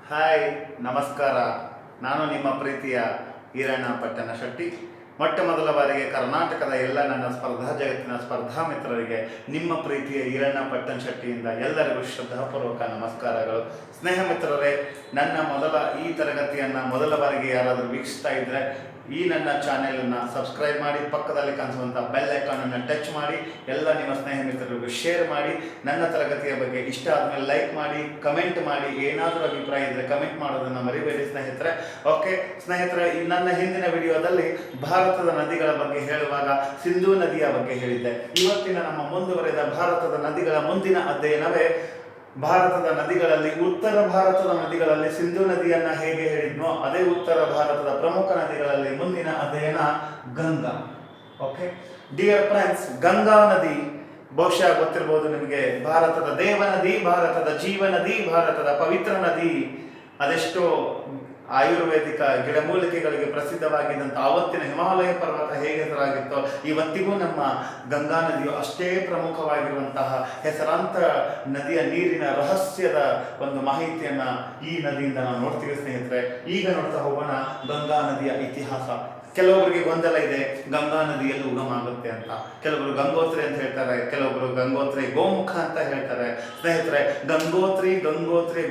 Hi, ನಮಸ್ಕಾರ. ನಾನು ನಿಮ್ಮ ಪ್ರೀತಿಯ ಈರಣ್ಣ ಪಟ್ಟಣ ಶೆಟ್ಟಿ. ಮೊಟ್ಟ ಮೊದಲ ಬಾರಿಗೆ ಕರ್ನಾಟಕದ ಎಲ್ಲ ನನ್ನ ಸ್ಪರ್ಧಾ ಜಗತ್ತಿನ ಸ್ಪರ್ಧಾ ಮಿತ್ರರಿಗೆ ನಿಮ್ಮ ಪ್ರೀತಿಯ ಈರಣ್ಣ ಪಟ್ಟಣ ಶೆಟ್ಟಿಯಿಂದ ಎಲ್ಲರಿಗೂ ಶ್ರದ್ಧಾಪೂರ್ವಕ ನಮಸ್ಕಾರಗಳು. ಸ್ನೇಹ ಮಿತ್ರರೇ, ನನ್ನ ಈ ತರಗತಿಯನ್ನು ಮೊದಲ ಬಾರಿಗೆ ಯಾರಾದರೂ ವೀಕ್ಷಿಸ್ತಾ ಇದ್ದರೆ ಈ ನನ್ನ ಚಾನೆಲನ್ನು ಸಬ್ಸ್ಕ್ರೈಬ್ ಮಾಡಿ, ಪಕ್ಕದಲ್ಲಿ ಕಾಣಿಸುವಂಥ ಬೆಲ್ ಐಕಾನನ್ನು ಟಚ್ ಮಾಡಿ, ಎಲ್ಲ ನಿಮ್ಮ ಸ್ನೇಹ ಮಿತ್ರರಿಗೂ ಶೇರ್ ಮಾಡಿ. ನನ್ನ ತರಗತಿಯ ಬಗ್ಗೆ ಇಷ್ಟ ಆದಮೇಲೆ ಲೈಕ್ ಮಾಡಿ, ಕಮೆಂಟ್ ಮಾಡಿ. ಏನಾದರೂ ಅಭಿಪ್ರಾಯ ಇದ್ದರೆ ಕಮೆಂಟ್ ಮಾಡೋದನ್ನು ಮರಿಬೇಡಿ ಸ್ನೇಹಿತರೆ. ಓಕೆ ಸ್ನೇಹಿತರೆ, ನನ್ನ ಹಿಂದಿನ ವಿಡಿಯೋದಲ್ಲಿ ಭಾರತದ ನದಿಗಳ ಬಗ್ಗೆ ಹೇಳುವಾಗ ಸಿಂಧೂ ನದಿಯ ಬಗ್ಗೆ ಹೇಳಿದ್ದೆ. ಇವತ್ತಿನ ನಮ್ಮ ಮುಂದುವರೆದ ಭಾರತದ ನದಿಗಳ ಮುಂದಿನ ಅಧ್ಯಯನವೇ ಭಾರತದ ನದಿಗಳಲ್ಲಿ ಉತ್ತರ ಭಾರತದ ನದಿಗಳಲ್ಲಿ ಸಿಂಧೂ ನದಿಯನ್ನ ಹೇಗೆ ಹೇಳಿದ್ನೋ ಅದೇ ಉತ್ತರ ಭಾರತದ ಪ್ರಮುಖ ನದಿಗಳಲ್ಲಿ ಮುಂದಿನ ಅಧ್ಯಯನ Ganga. Okay dear friends, Ganga ನದಿ ಬಹುಶಃ ಗೊತ್ತಿರಬಹುದು ನಿಮಗೆ. ಭಾರತದ ದೇವ ನದಿ, ಭಾರತದ ಜೀವ ನದಿ, ಭಾರತದ ಪವಿತ್ರ ನದಿ. ಅದೆಷ್ಟೋ ಆಯುರ್ವೇದಿಕ ಗಿಡಮೂಲಿಕೆಗಳಿಗೆ ಪ್ರಸಿದ್ಧವಾಗಿದ್ದಂಥ ಆವತ್ತಿನ ಹಿಮಾಲಯ ಪರ್ವತ ಹೇಗೆ ಹೆಸರಾಗಿತ್ತೋ ಇವತ್ತಿಗೂ ನಮ್ಮ ಗಂಗಾ ನದಿಯು ಅಷ್ಟೇ ಪ್ರಮುಖವಾಗಿರುವಂತಹ ಹೆಸರಾಂತ ನದಿಯ ನೀರಿನ ರಹಸ್ಯದ ಒಂದು ಮಾಹಿತಿಯನ್ನ ಈ ನದಿಯಿಂದ ನಾವು ನೋಡ್ತೀವಿ ಸ್ನೇಹಿತರೆ. ಈಗ ನೋಡ್ತಾ ಹೋಗೋಣ ಗಂಗಾ ನದಿಯ ಇತಿಹಾಸ. ಕೆಲವೊಬ್ಬರಿಗೆ ಗೊಂದಲ ಇದೆ, ಗಂಗಾ ನದಿಯಲ್ಲಿ ಉಗಮ ಆಗುತ್ತೆ ಅಂತ. ಕೆಲವರು ಗಂಗೋತ್ರಿ ಅಂತ ಹೇಳ್ತಾರೆ, ಕೆಲವೊಬ್ಬರು ಗಂಗೋತ್ರಿ ಗೋಮುಖ ಅಂತ ಹೇಳ್ತಾರೆ. ಸ್ನೇಹಿತರೆ, ಗಂಗೋತ್ರಿ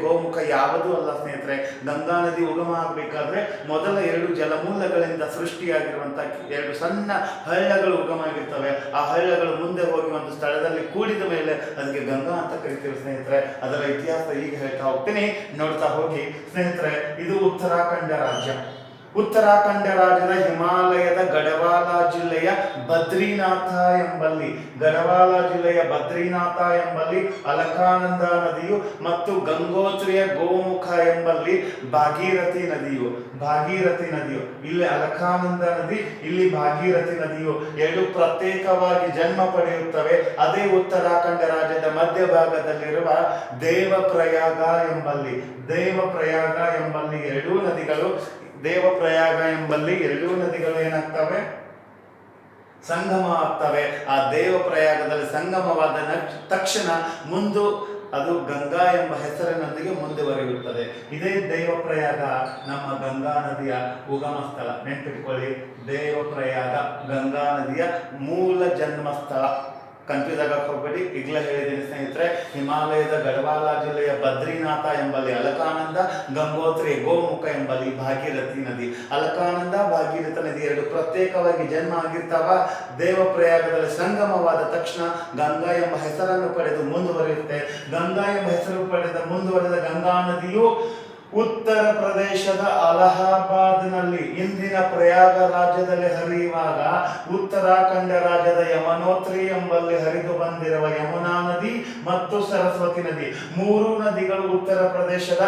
ಗೋಮುಖ ಯಾವುದೂ ಅಲ್ಲ ಸ್ನೇಹಿತರೆ. ಗಂಗಾ ನದಿ ಉಗಮ ಆಗಬೇಕಾದ್ರೆ ಮೊದಲ 2 ಜಲಮೂಲಗಳಿಂದ ಸೃಷ್ಟಿಯಾಗಿರುವಂತ 2 ಸಣ್ಣ ಹಳ್ಳಗಳು ಉಗಮ ಆಗಿರ್ತವೆ. ಆ ಹಳ್ಳಗಳು ಮುಂದೆ ಹೋಗಿ ಒಂದು ಸ್ಥಳದಲ್ಲಿ ಕೂಡಿದ ಮೇಲೆ ಅದಕ್ಕೆ ಗಂಗಾ ಅಂತ ಕರಿತೀವಿ ಸ್ನೇಹಿತರೆ. ಅದರ ಇತಿಹಾಸ ಈಗ ಹೇಳ್ತಾ ಹೋಗ್ತೀನಿ, ನೋಡ್ತಾ ಹೋಗಿ ಸ್ನೇಹಿತರೆ. ಇದು ಉತ್ತರಾಖಂಡ ರಾಜ್ಯ. ಉತ್ತರಾಖಂಡ ರಾಜ್ಯದ ಹಿಮಾಲಯದ ಗಢವಾಲ ಜಿಲ್ಲೆಯ ಬದ್ರಿನಾಥ ಎಂಬಲ್ಲಿ ಅಲಕಾನಂದ ನದಿಯು ಮತ್ತು ಗಂಗೋತ್ರಿಯ ಗೋಮುಖ ಎಂಬಲ್ಲಿ ಭಾಗೀರಥಿ ನದಿಯು ಇಲ್ಲಿ ಅಲಕಾನಂದ ನದಿ, ಇಲ್ಲಿ ಭಾಗೀರಥಿ ನದಿಯು 2 ಪ್ರತ್ಯೇಕವಾಗಿ ಜನ್ಮ ಪಡೆಯುತ್ತವೆ. ಅದೇ ಉತ್ತರಾಖಂಡ ರಾಜ್ಯದ ಮಧ್ಯಭಾಗದಲ್ಲಿರುವ ದೇವಪ್ರಯಾಗ ಎಂಬಲ್ಲಿ 2 ನದಿಗಳು ಏನಾಗ್ತವೆ, ಸಂಗಮ ಆಗ್ತವೆ. ಆ ದೇವಪ್ರಯಾಗದಲ್ಲಿ ಸಂಗಮವಾದ ತಕ್ಷಣ ಅದು ಗಂಗಾ ಎಂಬ ಹೆಸರಿನೊಂದಿಗೆ ಮುಂದುವರಿಯುತ್ತದೆ. ಇದೇ ದೇವಪ್ರಯಾಗ ನಮ್ಮ ಗಂಗಾ ನದಿಯ ಉಗಮ ಸ್ಥಳ. ನೆನಪಿಟ್ಕೊಳ್ಳಿ, ದೇವಪ್ರಯಾಗ ಗಂಗಾ ನದಿಯ ಮೂಲ ಜನ್ಮಸ್ಥಳ. ಕನ್ಫ್ಯೂಸ್ ಆಗಕ್ಕೆ ಹೋಗಬೇಡಿ, ಈಗಲೇ ಹೇಳಿದ್ದೀನಿ ಸ್ನೇಹಿತರೆ. ಹಿಮಾಲಯದ ಗಢವಾಲ ಜಿಲ್ಲೆಯ ಬದ್ರಿನಾಥ ಎಂಬಲ್ಲಿ ಅಲಕಾನಂದ, ಗಂಗೋತ್ರಿ ಗೋಮುಖ ಎಂಬಲ್ಲಿ ಭಾಗೀರಥಿ ನದಿ. ಅಲಕಾನಂದ, ಭಾಗೀರಥ ನದಿ 2 ಪ್ರತ್ಯೇಕವಾಗಿ ಜನ್ಮ ಆಗಿರ್ತಾವ. ದೇವಪ್ರಯಾಗದಲ್ಲಿ ಸಂಗಮವಾದ ತಕ್ಷಣ ಗಂಗಾ ಎಂಬ ಹೆಸರನ್ನು ಪಡೆದು ಮುಂದುವರಿಯುತ್ತೆ. ಗಂಗಾ ಎಂಬ ಹೆಸರು ಪಡೆದ ಮುಂದುವರೆದ ಗಂಗಾ ನದಿಯು ಉತ್ತರ ಪ್ರದೇಶದ ಅಲಹಾಬಾದ್ನಲ್ಲಿ, ಇಂದಿನ ಪ್ರಯಾಗ ರಾಜ್ಯದಲ್ಲಿ ಹರಿಯುವಾಗ ಉತ್ತರಾಖಂಡ ರಾಜ್ಯದ ಯಮನೋತ್ರಿ ಎಂಬಲ್ಲಿ ಹರಿದು ಬಂದಿರುವ ಯಮುನಾ ನದಿ ಮತ್ತು ಸರಸ್ವತಿ ನದಿ 3 ನದಿಗಳು ಉತ್ತರ ಪ್ರದೇಶದ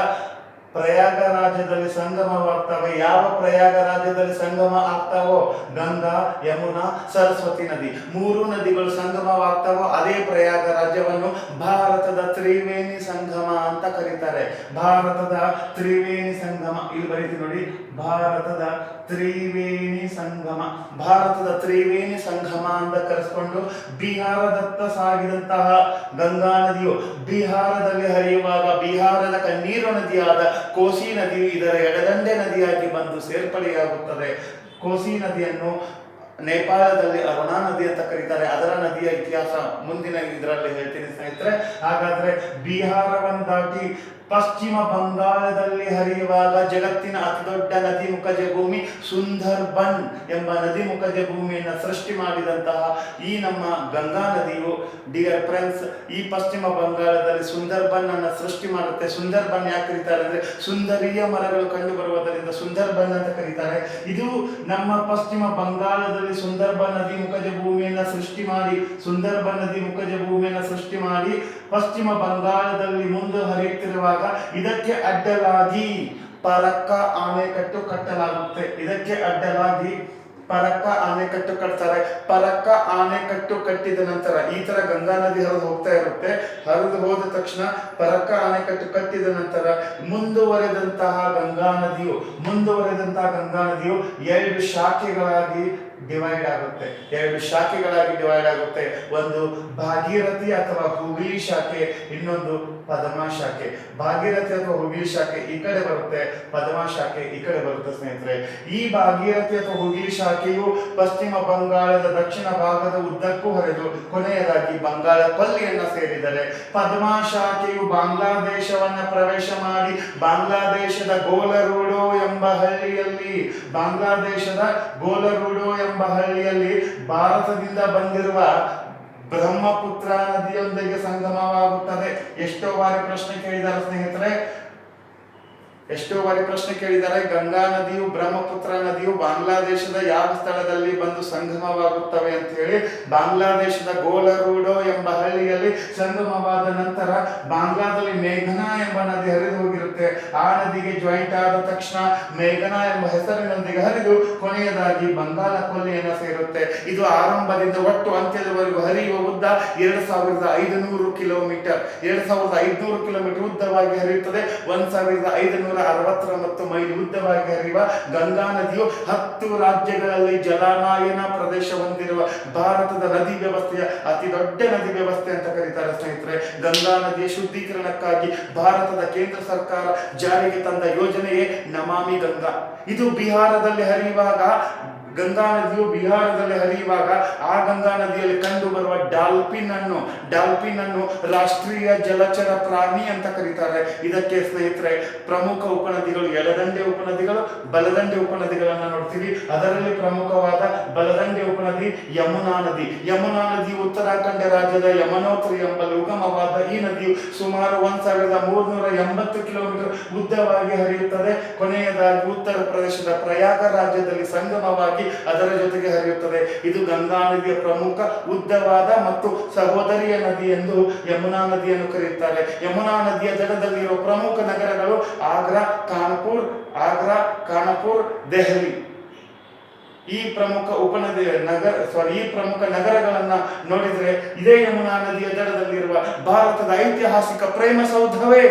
ಪ್ರಯಾಗ ರಾಜ್ಯದಲ್ಲಿ ಸಂಗಮವಾಗ್ತವೆ. ಯಾವ ಪ್ರಯಾಗ ರಾಜ್ಯದಲ್ಲಿ ಸಂಗಮ ಆಗ್ತಾವೋ ಗಂಗಾ, ಯಮುನಾ, ಸರಸ್ವತಿ ನದಿ 3 ನದಿಗಳು ಸಂಗಮವಾಗ್ತಾವೋ ಅದೇ ಪ್ರಯಾಗ ರಾಜ್ಯವನ್ನು ಭಾರತದ ತ್ರಿವೇಣಿ ಸಂಗಮ ಅಂತ ಕರೀತಾರೆ. ಭಾರತದ ತ್ರಿವೇಣಿ ಸಂಗಮ ಇಲ್ಲಿ ಬರೀತಿ ನೋಡಿ, ಭಾರತದ ತ್ರಿವೇಣಿ ಸಂಗಮ ಅಂತ ಕರೆಸ್ಕೊಂಡು ಬಿಹಾರದತ್ತ ಸಾಗಿದಂತಹ ಗಂಗಾ ನದಿಯು ಬಿಹಾರದಲ್ಲಿ ಹರಿಯುವಾಗ ಬಿಹಾರದ ಕಣ್ಣೀರು ನದಿಯಾದ ಕೋಸಿ ನದಿಯು ಇದರ ಎಡದಂಡೆ ನದಿಯಾಗಿ ಬಂದು ಸೇರ್ಪಡೆಯಾಗುತ್ತದೆ. ಕೋಸಿ ನದಿಯನ್ನು ನೇಪಾಳದಲ್ಲಿ ಅರುಣಾ ನದಿ ಅಂತ ಕರೀತಾರೆ. ಅದರ ನದಿಯ ಇತಿಹಾಸ ಮುಂದಿನ ಇದರಲ್ಲಿ ಹೇಳ್ತೀನಿ ಸ್ನೇಹಿತರೆ. ಹಾಗಾದ್ರೆ ಬಿಹಾರವನ್ನು ದಾಟಿ ಪಶ್ಚಿಮ ಬಂಗಾಳದಲ್ಲಿ ಹರಿಯುವಾಗ ಜಗತ್ತಿನ ಅತಿದೊಡ್ಡ ನದಿ ಮುಖಜ ಭೂಮಿ ಸುಂದರ್ಬನ್ ಎಂಬ ನದಿ ಮುಖಜ ಭೂಮಿಯನ್ನು ಸೃಷ್ಟಿ ಮಾಡಿದಂತಹ ಈ ನಮ್ಮ ಗಂಗಾ ನದಿಯು, ಡಿಯರ್ ಫ್ರೆಂಡ್ಸ್, ಈ ಪಶ್ಚಿಮ ಬಂಗಾಳದಲ್ಲಿ ಸುಂದರ್ಬನ್ ಅನ್ನು ಸೃಷ್ಟಿ ಮಾಡುತ್ತೆ. ಸುಂದರ್ಬನ್ ಯಾಕೆ ಕರೀತಾರೆ ಅಂದ್ರೆ ಸುಂದರಿಯ ಮರಗಳು ಕಂಡು ಬರುವುದರಿಂದ ಸುಂದರ್ಬನ್ ಅಂತ ಕರೀತಾರೆ. ಇದು ನಮ್ಮ ಪಶ್ಚಿಮ ಬಂಗಾಳದಲ್ಲಿ ಸುಂದರ್ಬನ್ ನದಿ ಮುಖಜ ಭೂಮಿಯನ್ನು ಸೃಷ್ಟಿ ಮಾಡಿ ಪಶ್ಚಿಮ ಬಂಗಾಳದಲ್ಲಿ ಮುಂದೆ ಹರಿಯುತ್ತಿರುವಾಗ ಇದಕ್ಕೆ ಅಡ್ಡಲಾಗಿ ಪರಕ್ಕ ಆಣೆಕಟ್ಟು ಕಟ್ಟಲಾಗುತ್ತೆ. ಪರಕ್ಕ ಆಣೆಕಟ್ಟು ಕಟ್ತಾರೆ. ಪರಕ್ಕ ಆಣೆಕಟ್ಟು ಕಟ್ಟಿದ ನಂತರ ಈ ತರ ಗಂಗಾ ನದಿ ಹರಿದು ಹೋಗ್ತಾ ಇರುತ್ತೆ. ಹರಿದು ಹೋದ ತಕ್ಷಣ ಪರಕ್ಕ ಆಣೆಕಟ್ಟು ಕಟ್ಟಿದ ನಂತರ ಮುಂದುವರೆದಂತಹ ಗಂಗಾ ನದಿಯು 2 ಶಾಖೆಗಳಾಗಿ ಡಿವೈಡ್ ಆಗುತ್ತೆ, 2 ಶಾಖೆಗಳಾಗಿ ಡಿವೈಡ್ ಆಗುತ್ತೆ. ಒಂದು ಭಾಗೀರಥಿ ಅಥವಾ ಹುಗ್ಲಿ ಶಾಖೆ, ಇನ್ನೊಂದು ಪದ್ಮಾ ಶಾಖೆ. ಭಾಗೀರಥಿ ಅಥವಾ ಹುಗ್ಲಿ ಶಾಖೆ ಈ ಕಡೆ ಬರುತ್ತೆ, ಪದ್ಮಾ ಶಾಖೆ ಈ ಕಡೆ ಬರುತ್ತೆ ಸ್ನೇಹಿತರೆ. ಈ ಭಾಗೀರಥಿ ಅಥವಾ ಹುಗ್ಲಿ ಶಾಖೆಯು ಪಶ್ಚಿಮ ಬಂಗಾಳದ ದಕ್ಷಿಣ ಭಾಗದ ಉದ್ದಕ್ಕೂ ಹರಿದು ಕೊನೆಯದಾಗಿ ಬಂಗಾಳ ಕೊಲ್ಲಿಯನ್ನ ಸೇರಿದರೆ, ಪದ್ಮಾ ಶಾಖೆಯು ಬಾಂಗ್ಲಾದೇಶವನ್ನ ಪ್ರವೇಶ ಮಾಡಿ ಬಾಂಗ್ಲಾದೇಶದ ಗೋಲರೂಡೋ ಎಂಬ ಹಳ್ಳಿಯಲ್ಲಿ ಭಾರತದಿಂದ ಬಂದಿರುವ ಬ್ರಹ್ಮಪುತ್ರ ನದಿಯೊಂದಿಗೆ ಸಂಗಮವಾಗುತ್ತದೆ. ಎಷ್ಟೋ ಬಾರಿ ಪ್ರಶ್ನೆ ಕೇಳಿದ್ದಾರೆ, ಗಂಗಾ ನದಿಯು ಬ್ರಹ್ಮಪುತ್ರ ನದಿಯು ಬಾಂಗ್ಲಾದೇಶದ ಯಾವ ಸ್ಥಳದಲ್ಲಿ ಬಂದು ಸಂಗಮವಾಗುತ್ತವೆ ಅಂತ ಹೇಳಿ. ಬಾಂಗ್ಲಾದೇಶದ ಗೋಲರೂಡೋ ಎಂಬ ಹಳ್ಳಿಯಲ್ಲಿ ಸಂಗಮವಾದ ನಂತರ ಬಾಂಗ್ಲಾದಲ್ಲಿ ಮೇಘನಾ ಎಂಬ ನದಿ ಹರಿದು ಹೋಗಿರುತ್ತೆ. ಆ ನದಿಗೆ ಜಾಯಿಂಟ್ ಆದ ತಕ್ಷಣ ಮೇಘನಾ ಎಂಬ ಹೆಸರಿನೊಂದಿಗೆ ಹರಿದು ಕೊನೆಯದಾಗಿ ಬಂಗಾಳ ಕೊಲ್ಲಿಯನ್ನು ಸೇರುತ್ತೆ. ಇದು ಆರಂಭದಿಂದ ಒಟ್ಟು ಅಂತ್ಯದವರೆಗೂ ಹರಿಯುವ ಉದ್ದ 2500 ಕಿಲೋಮೀಟರ್. 2500 ಕಿಲೋಮೀಟರ್ ಉದ್ದವಾಗಿ ಹರಿಯುತ್ತದೆ. 1569 ಮೈಲಿ ಉದ್ದವಾಗಿ ಹರಿಯುವ ಗಂಗಾ ನದಿಯು 10 ರಾಜ್ಯಗಳಲ್ಲಿ ಜಲಾನಯನ ಪ್ರದೇಶ ಹೊಂದಿರುವ ಭಾರತದ ನದಿ ವ್ಯವಸ್ಥೆಯ ಅತಿ ದೊಡ್ಡ ನದಿ ವ್ಯವಸ್ಥೆ ಅಂತ ಕರೀತಾರೆ ಸ್ನೇಹಿತರೆ. ಗಂಗಾ ನದಿಯ ಶುದ್ಧೀಕರಣಕ್ಕಾಗಿ ಭಾರತದ ಕೇಂದ್ರ ಸರ್ಕಾರ ಜಾರಿಗೆ ತಂದ ಯೋಜನೆಯೇ ನಮಾಮಿ ಗಂಗಾ. ಇದು ಗಂಗಾ ನದಿಯು ಬಿಹಾರದಲ್ಲಿ ಹರಿಯುವಾಗ ಆ ಗಂಗಾ ನದಿಯಲ್ಲಿ ಕಂಡು ಬರುವ ಡಾಲ್ಫಿನ್ ಅನ್ನು ರಾಷ್ಟ್ರೀಯ ಜಲಚರ ಪ್ರಾಣಿ ಅಂತ ಕರೀತಾರೆ. ಇದಕ್ಕೆ ಸ್ನೇಹಿತರೆ ಪ್ರಮುಖ ಉಪನದಿಗಳು, ಎಡದಂಡೆ ಉಪನದಿಗಳು, ಬಲದಂಡೆ ಉಪನದಿಗಳನ್ನ ನೋಡ್ತೀವಿ. ಅದರಲ್ಲಿ ಪ್ರಮುಖವಾದ ಬಲದಂಡೆ ಉಪನದಿ ಯಮುನಾ ನದಿ. ಯಮುನಾ ನದಿಯು ಉತ್ತರಾಖಂಡ ರಾಜ್ಯದ ಯಮನೋತ್ರಿ ಎಂಬಲ್ಲಿ ಉಗಮವಾದ ಈ ನದಿಯು ಸುಮಾರು 1380 ಕಿಲೋಮೀಟರ್ ಉದ್ದವಾಗಿ ಹರಿಯುತ್ತದೆ. ಕೊನೆಯದಾಗಿ ಉತ್ತರ ಪ್ರದೇಶದ ಪ್ರಯಾಗ ರಾಜ್ಯದಲ್ಲಿ ಸಂಗಮವಾಗಿ ಅದರ ಜೊತೆಗೆ ಹರಿಯುತ್ತದೆ. ಇದು ಗಂಗಾ ನದಿಯ ಪ್ರಮುಖ ಉದ್ದವಾದ ಮತ್ತು ಸಹೋದರಿಯ ನದಿ ಎಂದು ಯಮುನಾ ನದಿಯನ್ನು ಕರೆಯುತ್ತಾರೆ. ಯಮುನಾ ನದಿಯ ದಡದಲ್ಲಿರುವ ಪ್ರಮುಖ ನಗರಗಳು ಆಗ್ರಾ, ಕಾನಪುರ್, ದೆಹಲಿ. ಈ ಪ್ರಮುಖ ನಗರಗಳನ್ನ ನೋಡಿದರೆ ಇದೇ ಯಮುನಾ ನದಿಯ ದಡದಲ್ಲಿರುವ ಭಾರತದ ಐತಿಹಾಸಿಕ ಪ್ರೇಮ ಸೌಧವೇ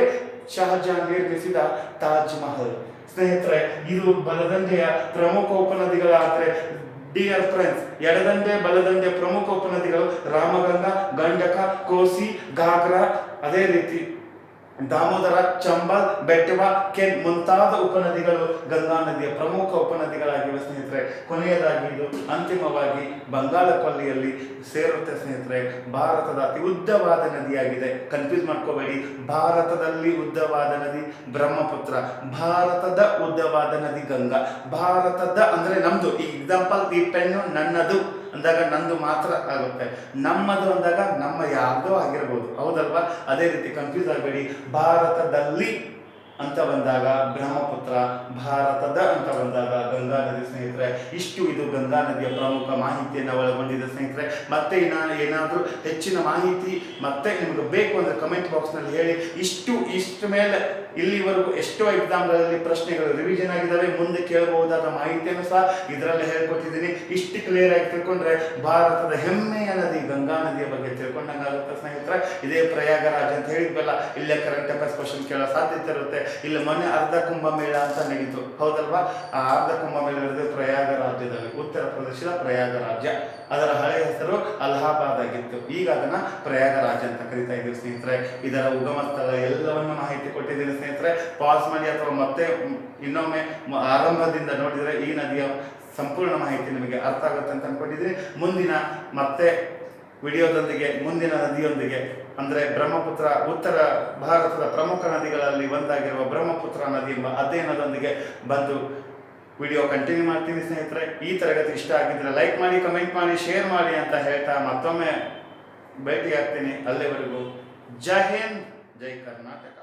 ಶಹಜಾನ್ ನಿರ್ಮಿಸಿದ ತಾಜ್ ಮಹಲ್. ಸ್ನೇಹಿತರೆ, ಇದು ಬಲದಂಡೆಯ ಪ್ರಮುಖ ಉಪನದಿಗಳಾದರೆ ಡಿಯರ್ ಫ್ರೆಂಡ್ಸ್, ಎಡದಂಡೆ ಬಲದಂಡೆ ಪ್ರಮುಖ ಉಪನದಿಗಳು ರಾಮಗಂಗಾ, ಗಂಡಕ, ಕೋಸಿ, ಘಾಗ್ರಾ, ಅದೇ ರೀತಿ ದಾಮೋದರ, ಚಂಬಲ್, ಬೆಟ್ಟವಾ, ಕೆನ್ ಮುಂತಾದ ಉಪನದಿಗಳು ಗಂಗಾ ನದಿಯ ಪ್ರಮುಖ ಉಪನದಿಗಳಾಗಿವೆ ಸ್ನೇಹಿತರೆ. ಕೊನೆಯದಾಗಿ ಇದು ಅಂತಿಮವಾಗಿ ಬಂಗಾಳ ಕೊಲ್ಲಿಯಲ್ಲಿ ಸೇರುತ್ತೆ ಸ್ನೇಹಿತರೆ. ಭಾರತದ ಅತಿ ಉದ್ದವಾದ ನದಿಯಾಗಿದೆ. ಕನ್ಫ್ಯೂಸ್ ಮಾಡ್ಕೋಬೇಡಿ. ಭಾರತದಲ್ಲಿ ಉದ್ದವಾದ ನದಿ ಬ್ರಹ್ಮಪುತ್ರ, ಭಾರತದ ಉದ್ದವಾದ ನದಿ ಗಂಗಾ. ಭಾರತದ ಅಂದ್ರೆ ನಮ್ದು. ಈ ಎಕ್ಸಾಂಪಲ್, ಈ ಪೆನ್ನು ನನ್ನದು ಅಂದಾಗ ನಂದು ಮಾತ್ರ ಆಗುತ್ತೆ, ನಮ್ಮದು ಅಂದಾಗ ನಮ್ಮ ಯಾರ್ದೋ ಆಗಿರ್ಬೋದು, ಹೌದಲ್ವಾ? ಅದೇ ರೀತಿ ಕನ್ಫ್ಯೂಸ್ ಆಗಬೇಡಿ. ಭಾರತದಲ್ಲಿ ಅಂತ ಬಂದಾಗ ಬ್ರಹ್ಮಪುತ್ರ, ಭಾರತದ ಅಂತ ಬಂದಾಗ ಗಂಗಾ ನದಿ ಸ್ನೇಹಿತರೆ. ಇದು ಗಂಗಾ ನದಿಯ ಪ್ರಮುಖ ಮಾಹಿತಿಯನ್ನು ಒಳಗೊಂಡಿದೆ ಸ್ನೇಹಿತರೆ. ಮತ್ತೆ ಏನಾದರೂ ಹೆಚ್ಚಿನ ಮಾಹಿತಿ ಮತ್ತೆ ನಿಮಗೆ ಬೇಕು ಅಂದರೆ ಕಮೆಂಟ್ ಬಾಕ್ಸ್ನಲ್ಲಿ ಹೇಳಿ. ಇಷ್ಟು ಮೇಲೆ ಇಲ್ಲಿವರೆಗೂ ಎಷ್ಟೋ ಎಕ್ಸಾಮ್ಗಳಲ್ಲಿ ಪ್ರಶ್ನೆಗಳು ರಿವಿಷನ್ ಆಗಿದ್ದಾವೆ. ಮುಂದೆ ಕೇಳಬಹುದಾದ ಮಾಹಿತಿಯನ್ನು ಸಹ ಇದರಲ್ಲಿ ಹೇಳ್ಕೊಟ್ಟಿದ್ದೀನಿ. ಇಷ್ಟು ಕ್ಲಿಯರ್ ಆಗಿ ತಿಳ್ಕೊಂಡ್ರೆ ಭಾರತದ ಹೆಮ್ಮೆಯ ನದಿ ಗಂಗಾ ನದಿಯ ಬಗ್ಗೆ ತಿಳ್ಕೊಂಡಂಗಾಗುತ್ತೆ ಸ್ನೇಹಿತರೆ. ಇದೇ ಪ್ರಯಾಗರಾಜ್ ಅಂತ ಹೇಳಿದ್ವಲ್ಲ, ಇಲ್ಲೇ ಕರೆಂಟ್ ಅಫೇರ್ಸ್ ಕ್ವಶನ್ ಕೇಳೋ ಸಾಧ್ಯತೆ ಇರುತ್ತೆ. ಇಲ್ಲಿ ಮೊನ್ನೆ ಅರ್ಧ ಕುಂಭಮೇಳ ಅಂತ ನಡೀತು, ಹೌದಲ್ವಾ? ಆ ಅರ್ಧ ಕುಂಭಮೇಳ ನಡೆದು ಪ್ರಯಾಗರಾಜ್ಯದಲ್ಲಿ, ಉತ್ತರ ಪ್ರದೇಶದ ಪ್ರಯಾಗರಾಜ್ಯ. ಅದರ ಹಳೆಯ ಹೆಸರು ಅಲಹಾಬಾದ್ ಆಗಿತ್ತು. ಈಗ ಅದನ್ನ ಪ್ರಯಾಗರಾಜ್ ಅಂತ ಕರಿತಾ ಇದ್ದೀವಿ ಸ್ನೇಹಿತರೆ. ಇದರ ಉಗಮ ಸ್ಥಳ ಎಲ್ಲವನ್ನು ಮಾಹಿತಿ ಕೊಟ್ಟಿದ್ದೀನಿ ಸ್ನೇಹಿತರೆ. ಪಾಸ್ ಮಾಡಿ ಅಥವಾ ಮತ್ತೆ ಇನ್ನೊಮ್ಮೆ ಆರಂಭದಿಂದ ನೋಡಿದರೆ ಈ ನದಿಯ ಸಂಪೂರ್ಣ ಮಾಹಿತಿ ನಿಮಗೆ ಅರ್ಥ ಆಗುತ್ತೆ ಅಂತ ಅನ್ಕೊಂಡಿದ್ದೀನಿ. ಮುಂದಿನ ಮತ್ತೆ ವಿಡಿಯೋದೊಂದಿಗೆ, ಮುಂದಿನ ನದಿಯೊಂದಿಗೆ ಅಂದರೆ ಬ್ರಹ್ಮಪುತ್ರ, ಉತ್ತರ ಭಾರತದ ಪ್ರಮುಖ ನದಿಗಳಲ್ಲಿ ಒಂದಾಗಿರುವ ಬ್ರಹ್ಮಪುತ್ರ ನದಿ ಎಂಬ ಅಧ್ಯಯನದೊಂದಿಗೆ ಬಂದು ವಿಡಿಯೋ ಕಂಟಿನ್ಯೂ ಮಾಡ್ತೀನಿ ಸ್ನೇಹಿತರೆ. ಈ ತರಗತಿ ಇಷ್ಟ ಆಗಿದ್ರೆ ಲೈಕ್ ಮಾಡಿ, ಕಮೆಂಟ್ ಮಾಡಿ, ಶೇರ್ ಮಾಡಿ ಅಂತ ಹೇಳ್ತಾ ಮತ್ತೊಮ್ಮೆ ಭೇಟಿ ಆಗ್ತೀನಿ. ಅಲ್ಲಿವರೆಗೂ ಜೈ ಹಿಂದ್, ಜೈ ಕರ್ನಾಟಕ.